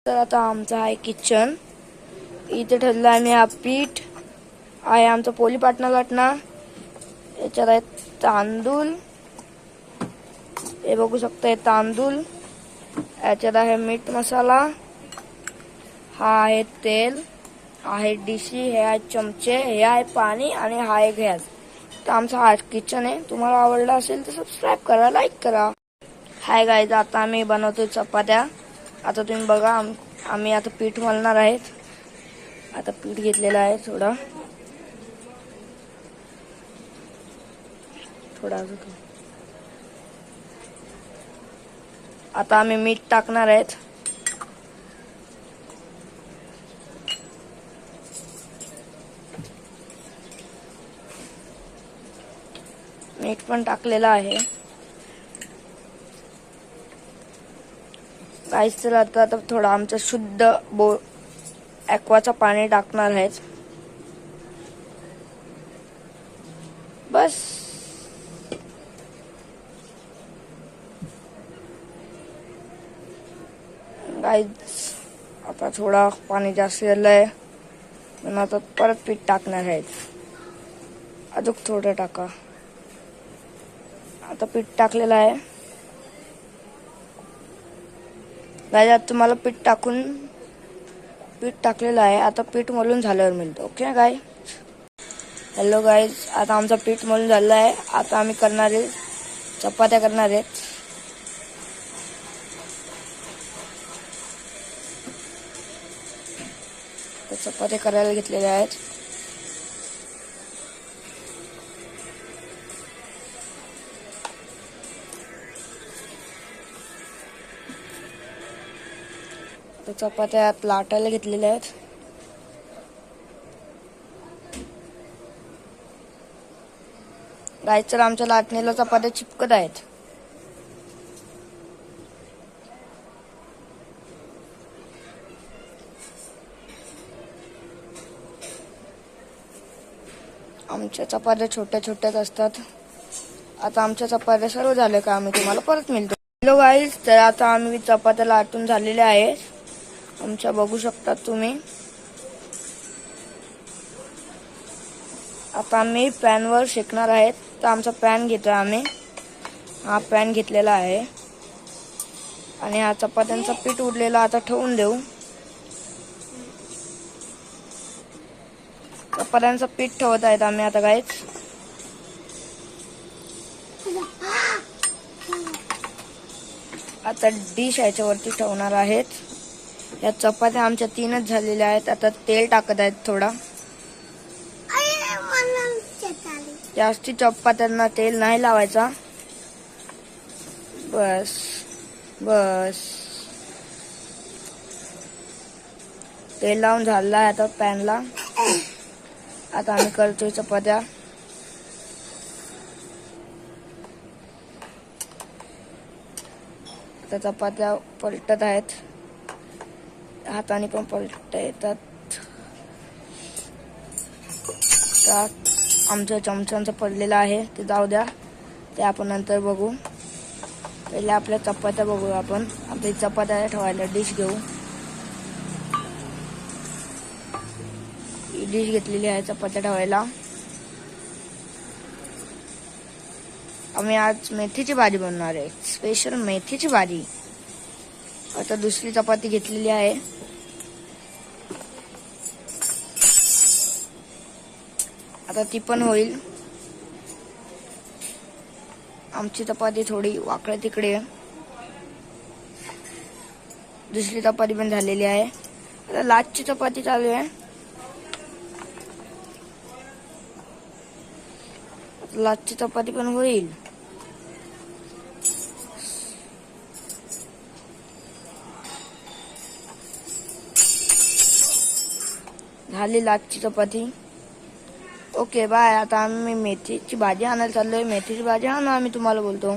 तर आता आमचं आहे किचन. इथे ठेवलं आहे मी हा पीठ आहे आमचं पोली पाटणा लाटणं. याच्यात आहे तांदूळ, हे बघू शकता हे तांदूळ. याच्यात आहे मीठ मसाला, हा आहे तेल, आहे डिशी, हे आहे चमचे, हे आहे पाणी आणि हा आहे गॅस. तर आमचं हा किचन आहे. तुम्हाला आवडलं असेल तर सबस्क्राईब करा, लाईक करा. हाय गाईज, आता आम्ही बनवतोय चपात्या. आता तुम्ही बघा, आम्ही आता पीठ मळणार आहेत. आता पीठ घेतलेलं आहे थोडा आता आम्ही मीठ टाकणार आहेत. मीठ पण टाकलेलं आहे. गाईस, तर आता थोडं आमचं शुद्ध ॲक्वाचं पाणी टाकणार आहेत. बस गाईस, आता थोडा पाणी जास्त झालंय म्हणून आता परत पीठ टाकणार आहेत. अजून थोडं टाका. आता पीठ टाकलेलं आहे. गाईस, आता तुम्हाला पीठ टाकलेलं आहे. आता पीठ मळून झाल्यावर मिळतं. ओके गाईस. हॅलो गाईस, आता आमचं पीठ मळून झालं आहे. आता आम्ही चपात्या करणार आहेत. तर चपात्या करायला घेतलेल्या आहेत. तर चपात्या लाटायला घेतलेल्या आहेत. गाईस, तर आमच्या लाटणीला चपात्या चिपकत आहेत. आमच्या चपात्या छोट्या छोट्याच असतात. आता आमच्या चपात्या सर्व झाल्या का आम्ही तुम्हाला परत मिळतो. हॅलो गाईस, तर आता आम्ही चपात्या लाटून झालेल्या आहेत. आमच्या बघू शकता तुम्ही. आता आम्ही पॅनवर शेकणार आहेत. तर आमचा पॅन घेतोय आम्ही. हा पॅन घेतलेला आहे आणि हा चपात्यांचा पीठ उरलेला आता ठेवून देऊ. चपात्यांचं पीठ ठेवत आहेत आम्ही आता गाईस. आता डिश याच्यावरती ठेवणार आहेत. या चपात्या आमच्या 3च झालेल्या आहेत. आता तेल टाकत आहेत थोडा. जास्ती चपात्यांना तेल नाही लावायचा. बस तेल लावून झालं आहे आता पॅनला. आता आम्ही करतोय चपात्या. आता चपात्या पलटत आहेत. हाताने पण पलटता येतात. आमच्या चमचांचं पडलेलं आहे ते जाऊ द्या, ते आपण नंतर बघू. पहिले आपल्या चपात्या बघू. आपण आपली चपात्या ठेवायला डिश घेऊ. ही डिश घेतलेली आहे चपात्या ठेवायला. आम्ही आज मेथीची भाजी बनवणार आहे, स्पेशल मेथीची भाजी. आता दुसरी चपाती घेतलेली आहे. आता ती पण होईल. आमची चपाती थोडी वाकडे तिकडे. दुसरी चपाती पण झालेली आहे. आता लास्टची चपाती चालू आहे. लास्टची चपाती पण होईल. झाली लास्टची चपाती. Okay bye. आता आम्ही मेथीची भाजी आणायला चाललोय. मेथीची भाजी आणू आम्ही तुम्हाला बोलतो.